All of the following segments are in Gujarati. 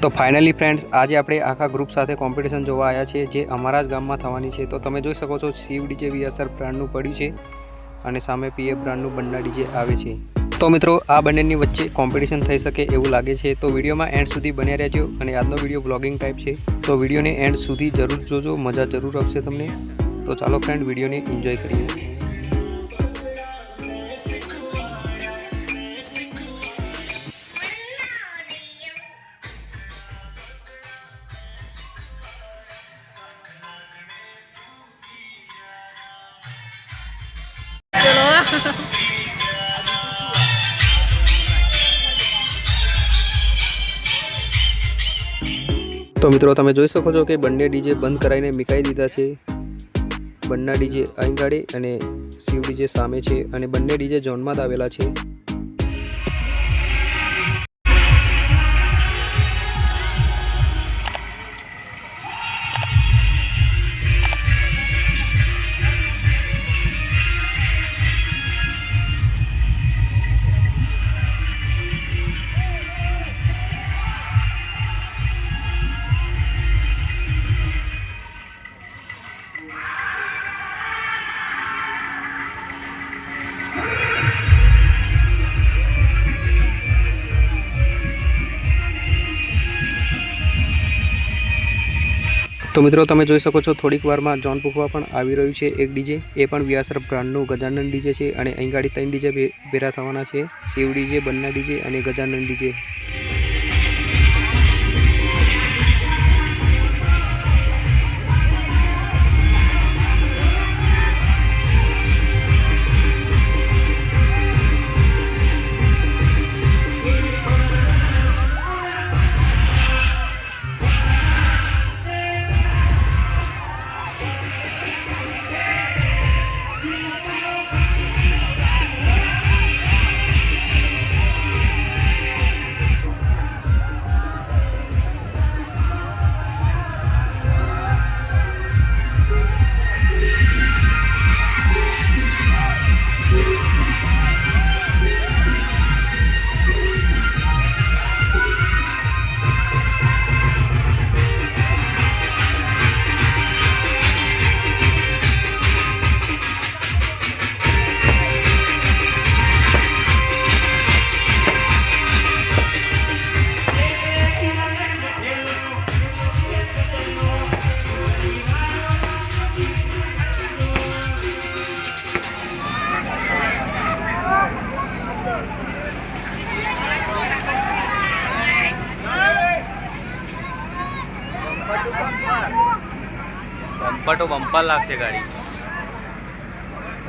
તો ફાઇનલી ફ્રેન્ડ્સ, આજે આપણે આખા ગ્રુપ સાથે કોમ્પિટિશન જોવા આવ્યા છીએ, જે અમારા જ ગામમાં થવાની છે। તો તમે જોઈ શકો છો, શિવ ડીજે વીએસઆર બ્રાન્ડનું પડ્યું છે અને સામે પીએફ બ્રાન્ડનું બંડા ડીજે આવે છે। તો મિત્રો, આ બંનેની વચ્ચે કોમ્પિટિશન થઈ શકે એવું લાગે છે। તો વિડીયોમાં એન્ડ સુધી બન્યા રહેજો અને આજનો વિડીયો બ્લોગિંગ ટાઈપ છે, તો વિડીયોને એન્ડ સુધી જરૂર જોજો, મજા જરૂર આવશે તમને। તો ચાલો ફ્રેન્ડ, વિડીયોને એન્જોય કરીએ। તો મિત્રો, તમે જોઈ શકો છો કે બંને ડીજે બંધ કરાવીને મીકાઈ દીધા છે। બંને ડીજે અહીં ગાડી અને શિવ ડીજે સામે છે અને બંને ડીજે ઝોનમાં જ આવેલા છે। તો મિત્રો, તમે જોઈ શકો છો થોડીક વારમાં જોન પૂખવા પણ આવી રહ્યું છે એક ડીજે, એ પણ વીએસઆર બ્રાન્ડનું ગજાનન ડીજે છે અને અહીં ગાડી 3 ડીજે ભેરા થવાના છે, શિવ ડીજે, બંના ડીજે અને ગજાનન ડીજે। बम्पर तो बम्पर लागશે ગાડી।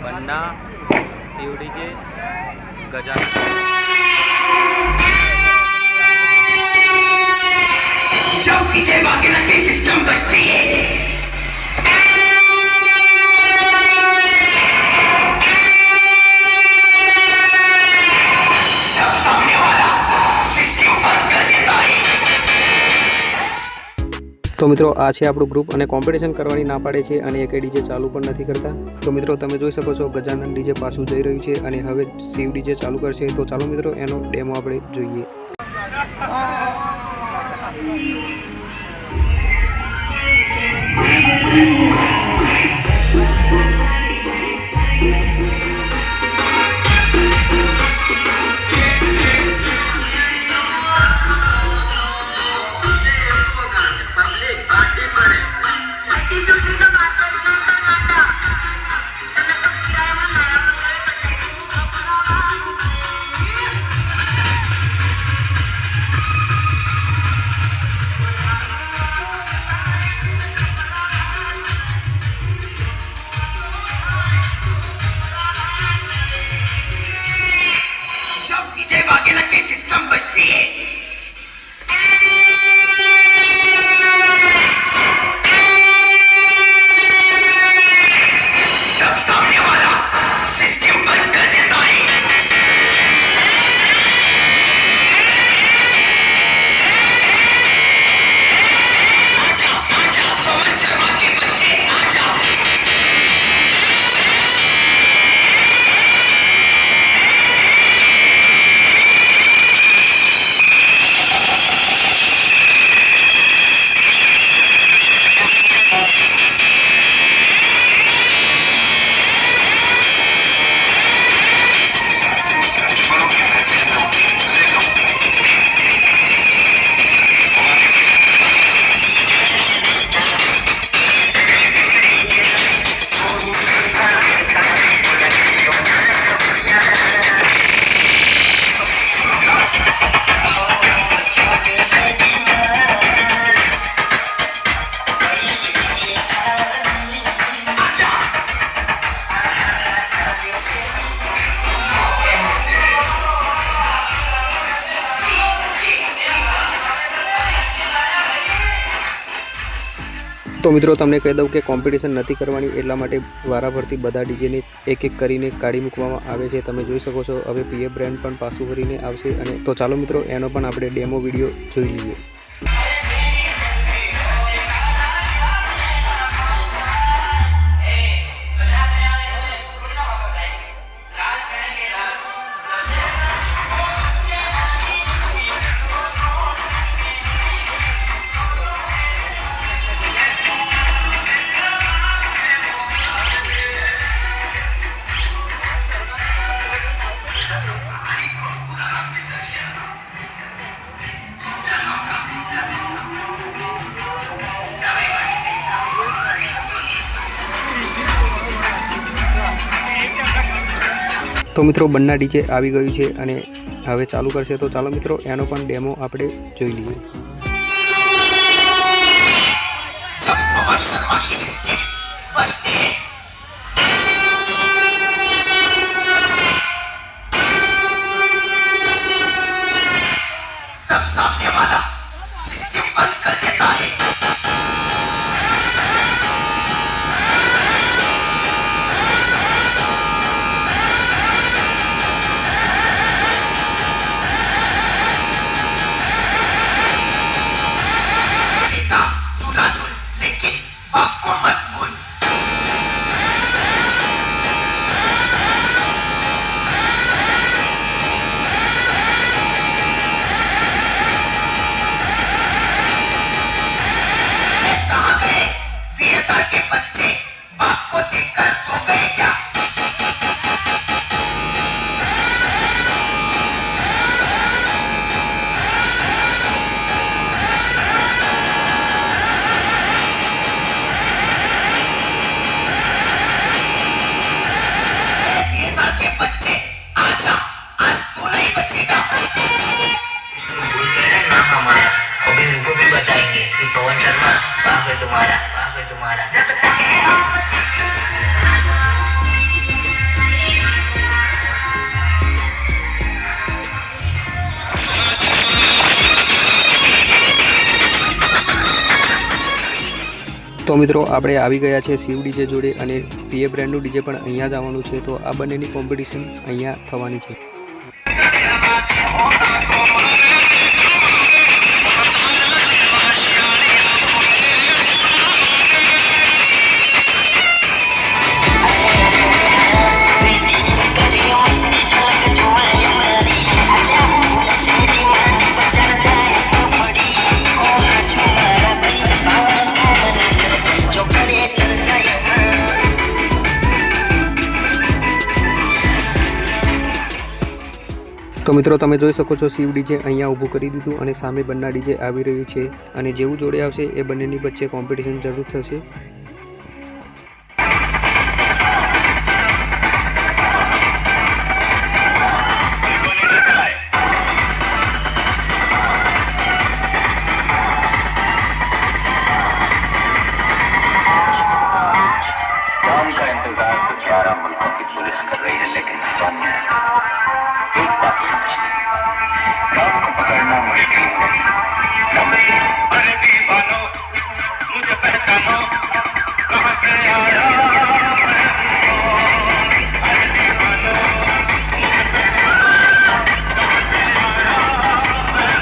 બંના, શિવ ડીજે, ગજાનન। जो पीछे बाकी लगती सिस्टम बचती है। તો મિત્રો, આ છે આપણું ગ્રુપ અને કોમ્પિટિશન કરવાની ના પાડે છે અને એક ડીજે ચાલુ પણ નથી કરતા। તો મિત્રો, તમે જોઈ શકો છો ગજાનન ડીજે પાછું જઈ રહ્યું છે અને હવે શિવ ડીજે ચાલુ કરશે। તો ચાલો મિત્રો, એનો ડેમો આપણે જોઈએ। तो मित्रों तमने कही दऊं कि कॉम्पिटिशन नहीं करवानी एटला माटे वाराफरती बधा डीजे एक एक करीने काढी मूकवामां आवे छे। तमे जोई शको छो हवे पीएफ ब्रांड पण पाछुं फरीने आवशे अने तो चालो मित्रों एनो पण आपणे डेमो विडियो जोई लईए। तो मित्रों बन्ना डीजे आवी गयुं छे अने हवे चालू करशे। तो चालो मित्रों एनो पण डेमो आपणे जोई लईए। तो मित्रों आपणे आवी गया छे शिव डीजे जोड़े अने पीएफ ब्रांडनु डीजे पण अहींया ज आववानुं छे। तो आ बंनेनी कॉम्पिटिशन अहींया थवानी छे। तो मित्रों तमे जोई शको छो शिव डीजे अहींया ऊभुं करी दीधुं अने सामे बन्ना डीजे आवी रह्युं छे अने जेवुं जोड़े आवशे ए बंनेनी वच्चे कॉम्पिटिशन शरू थशे। काम का इंतजार तो 11 मुल्कों की पुलिस कर रही है, लेकिन सोनिया एक बात समझिए, काम को पकड़ना मुश्किल नहीं। अरे दीवानो मुझे पहचानो, कहां से आया मैं, अरे दीवानो मुझे पहचानो, कहां से आया मैं,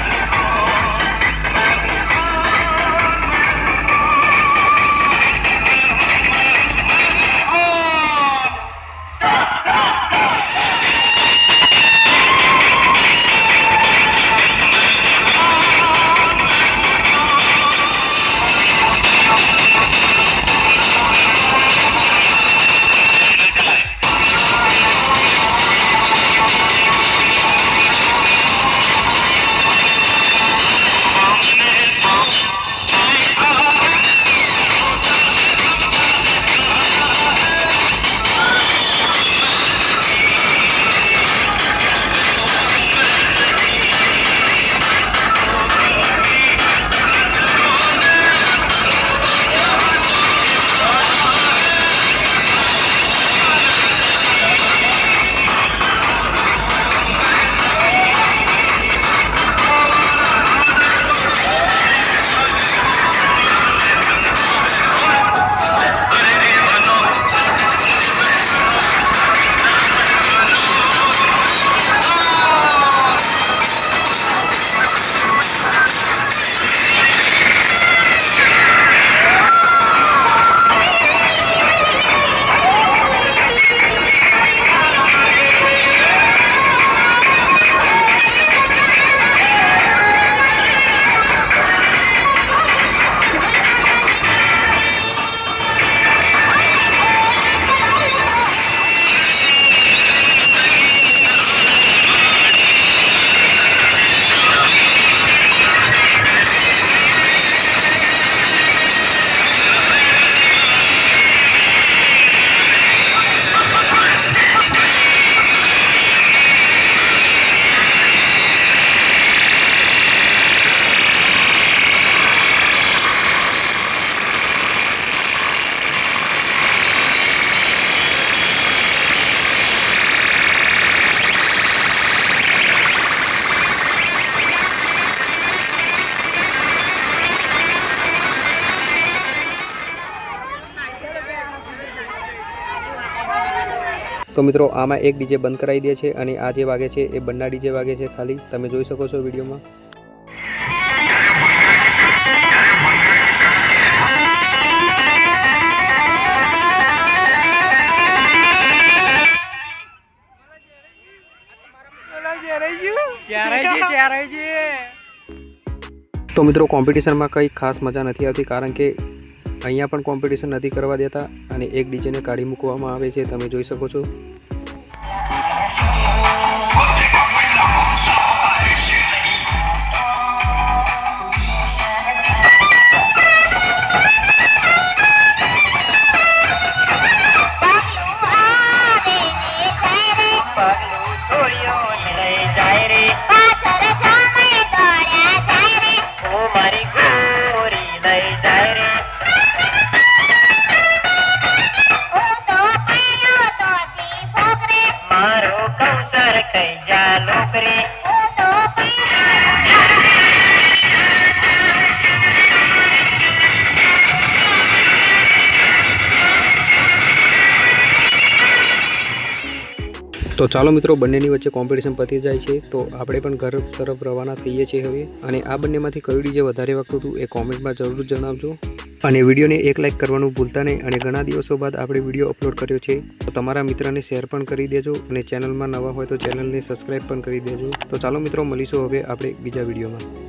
તો મિત્રો આમાં એક ડીજે બંધ કરાવી દે છે અને આ જે વાગે છે એ બંને ડીજે વાગે છે ખાલી, તમે જોઈ શકો છો વિડીયોમાં. તો મિત્રો કોમ્પિટિશનમાં કંઈ ખાસ મજા નથી આવતી, કારણ કે અહીંયા પણ કોમ્પિટિશન નથી કરવા દેતા અને એક ડીજેને કાઢી મૂકવામાં આવે છે, તમે જોઈ શકો છો. તો ચાલો મિત્રો, બંનેની વચ્ચે કોમ્પિટિશન પતી જાય છે તો આપણે પણ ઘર તરફ રવાના થઈએ છીએ હવે. અને આ બંનેમાંથી કયું ડીજે વધારે વાગતું હતું એ કોમેન્ટમાં જરૂર જણાવજો. અને વિડીયોને એક લાઇક કરવાનું ભૂલતા નહીં. અને ઘણા દિવસો બાદ આપણે વિડીયો અપલોડ કર્યો છે તો તમારા મિત્રને શેર પણ કરી દેજો અને ચેનલમાં નવા હોય તો ચેનલને સબસ્ક્રાઈબ પણ કરી દેજો. તો ચાલો મિત્રો, મળીશું હવે આપણે બીજા વિડીયોમાં.